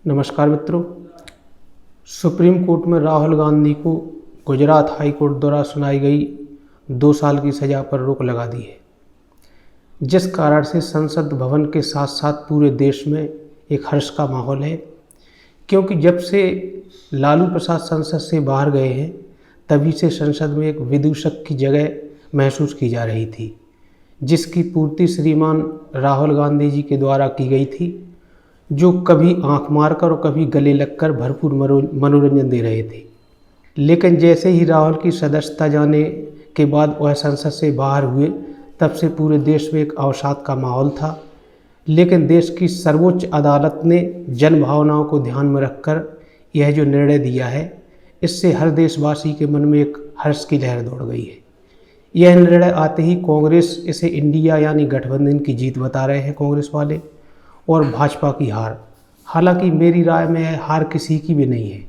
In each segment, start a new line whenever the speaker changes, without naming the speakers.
नमस्कार मित्रों। Supreme court में राहुल गांधी को गुजरात हाई कोर्ट द्वारा सुनाई गई 2 साल की सज़ा पर रोक लगा दी है, जिस कारण से संसद भवन के साथ साथ पूरे देश में एक हर्ष का माहौल है। क्योंकि जब से लालू प्रसाद संसद से बाहर गए हैं तभी से संसद में एक विदूषक की जगह महसूस की जा रही थी, जिसकी पूर्ति श्रीमान राहुल गांधी जी के द्वारा की गई थी, जो कभी आंख मारकर और कभी गले लगकर भरपूर मनोरंजन दे रहे थे। लेकिन जैसे ही राहुल की सदस्यता जाने के बाद वह संसद से बाहर हुए तब से पूरे देश में एक अवसाद का माहौल था। लेकिन देश की सर्वोच्च अदालत ने जन भावनाओं को ध्यान में रखकर यह जो निर्णय दिया है, इससे हर देशवासी के मन में एक हर्ष की लहर दौड़ गई है। यह निर्णय आते ही कांग्रेस इसे इंडिया यानी गठबंधन की जीत बता रहे हैं कांग्रेस वाले, और भाजपा की हार। हालांकि मेरी राय में यह हार किसी की भी नहीं है।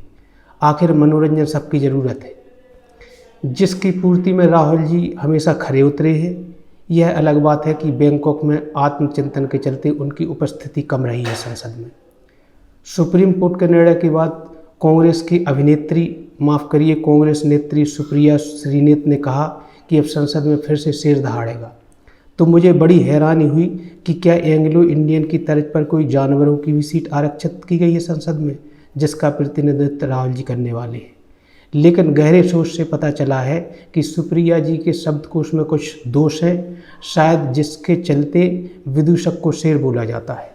आखिर मनोरंजन सबकी ज़रूरत है, जिसकी पूर्ति में राहुल जी हमेशा खरे उतरे हैं। यह अलग बात है कि बैंकॉक में आत्मचिंतन के चलते उनकी उपस्थिति कम रही है संसद में। सुप्रीम कोर्ट के निर्णय के बाद कांग्रेस नेत्री सुप्रिया श्रीनेत ने कहा कि अब संसद में फिर से शेर दहाड़ेगा। तो मुझे बड़ी हैरानी हुई कि क्या एंग्लो इंडियन की तर्ज पर कोई जानवरों की भी सीट आरक्षित की गई है संसद में, जिसका प्रतिनिधित्व राहुल जी करने वाले हैं। लेकिन गहरे सोच से पता चला है कि सुप्रिया जी के शब्दकोश में कुछ दोष हैं, शायद जिसके चलते विदूषक को शेर बोला जाता है।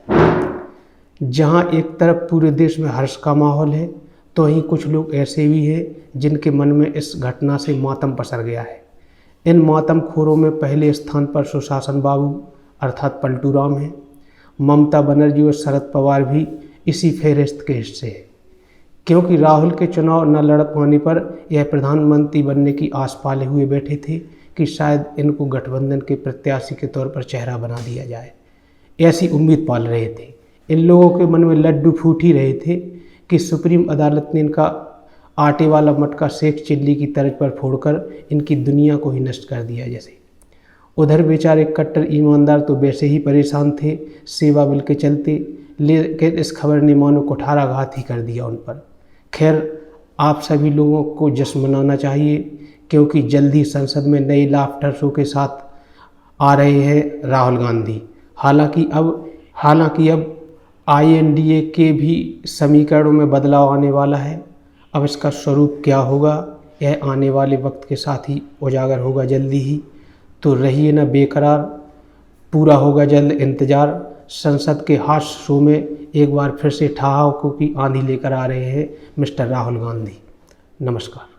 जहां एक तरफ पूरे देश में हर्ष का माहौल है, तो वहीं कुछ लोग ऐसे भी हैं जिनके मन में इस घटना से मातम पसर गया है। इन मातमखोरों में पहले स्थान पर सुशासन बाबू अर्थात पलटू राम हैं। ममता बनर्जी और शरद पवार भी इसी फहरिस्त के हिस्से हैं, क्योंकि राहुल के चुनाव न लड़ पाने पर यह प्रधानमंत्री बनने की आस पाले हुए बैठे थे कि शायद इनको गठबंधन के प्रत्याशी के तौर पर चेहरा बना दिया जाए। ऐसी उम्मीद पाल रहे थे। इन लोगों के मन में लड्डू फूट ही रहे थे कि सुप्रीम अदालत ने इनका आटे वाला मटका शेख चिल्ली की तर्ज पर फोड़कर इनकी दुनिया को ही नष्ट कर दिया जैसे। उधर बेचारे कट्टर ईमानदार तो वैसे ही परेशान थे सेवा बिल के चलते, लेकिन इस खबर ने मानो कुठाराघात ही कर दिया उन पर। खैर, आप सभी लोगों को जश्न मनाना चाहिए, क्योंकि जल्द ही संसद में नए लाफ्टर शो के साथ आ रहे हैं राहुल गांधी। हालांकि अब INDA के भी समीकरणों में बदलाव आने वाला है। अब इसका स्वरूप क्या होगा, यह आने वाले वक्त के साथ ही उजागर होगा जल्दी ही। तो रहिए न बेकरार, पूरा होगा जल्द इंतज़ार। संसद के हास्य शो में एक बार फिर से ठहाकों की आंधी लेकर आ रहे हैं मिस्टर राहुल गांधी। नमस्कार।